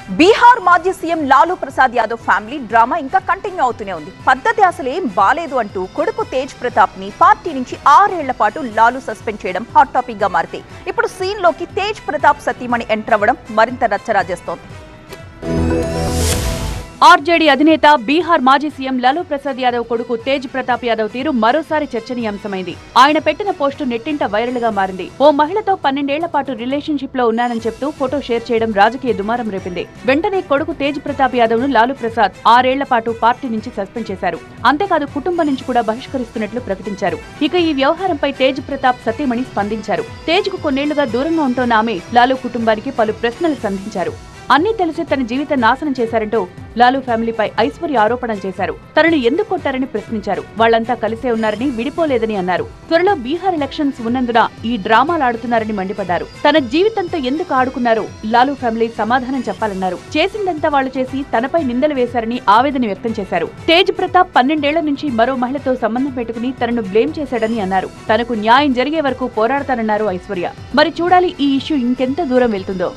బీహార్ మాజీ CM Lalu Prasad Yadav family drama ఇంకా continue అవుతూనే ఉంది. పద్ధతి అసలేం బాలేదు అంటూ కొడుకు తేజ్ ప్రతాప్ ని పార్టీ నుంచి 6 ఏళ్ల పాటు లాలూ సస్పెండ్ చేయడం హాట్ టాపిక్ గా మారితే ఇప్పుడు సీన్ లోకి తేజ్ ప్రతాప్ సతీమణి ఎంటర్ అవ్వడం మరింత రచ్చరాజేస్తోంది. ఆర్జేడీ అధినేత బీహార్ మాజీ సీఎం లాలూ ప్రసాద్ యాదవ్ కొడుకు తేజ్ ప్రతాప్ యాదవ్ తీరు మరోసారి చర్చనీయాంశమైంది. ఆయన పెట్టిన పోస్టు నెట్టింట వైరల్ గా మారింది. ఓ మహిళతో 12 ఏళ్ల పాటు రిలేషన్షిప్ లో ఉన్నానని చెప్తూ ఫోటో షేర్ చేయడం రాజకీయ దుమారం రేపింది. వెంటనే కొడుకు తేజ్ ప్రతాప్ యాదవ్ ను లాలూ ప్రసాద్ 6 ఏళ్ల పాటు పార్టీ నుంచి సస్పెండ్ చేశారు. అంతేకాదు కుటుంబం నుంచి కూడా బహిష్కరిస్తున్నట్లు ప్రకటించారు. ఇక ఈ వ్యవహారంపై తేజ్ ప్రతాప్ సతీమణి స్పందించారు. తేజ్ కు కొన్నేళ్లుగా దూరంగా ఉంటోన్న ఆమె లాలూ కుటుంబానికి పలు ప్రశ్నలు సంధించారు. అన్నీ తెలిసి తన జీవితం నాశనం చేశారంటూ లాలూ ఫ్యామిలీపై ఐశ్వర్య ఆరోపణలు చేశారు. తనను ఎందుకు కొట్టారని ప్రశ్నించారు. వాళ్లంతా కలిసే ఉన్నారని, విడిపోలేదని అన్నారు. త్వరలో బీహార్ ఎలక్షన్స్ ఉన్నందున ఈ డ్రామాలాడుతున్నారని మండిపడ్డారు. తన జీవితంతో ఎందుకు ఆడుకున్నారో లాలూ ఫ్యామిలీ సమాధానం చెప్పాలన్నారు. చేసిందంతా వాళ్లు చేసి తనపై నిందలు వేశారని ఆవేదన వ్యక్తం చేశారు. తేజ్ ప్రతాప్ 12 ఏళ్ల నుంచి మరో మహిళతో సంబంధం పెట్టుకుని తనను బ్లేమ్ చేశాడని అన్నారు. తనకు న్యాయం జరిగే వరకు పోరాడతానన్నారు ఐశ్వర్య. మరి చూడాలి ఈ ఇష్యూ ఇంకెంత దూరం వెళ్తుందో.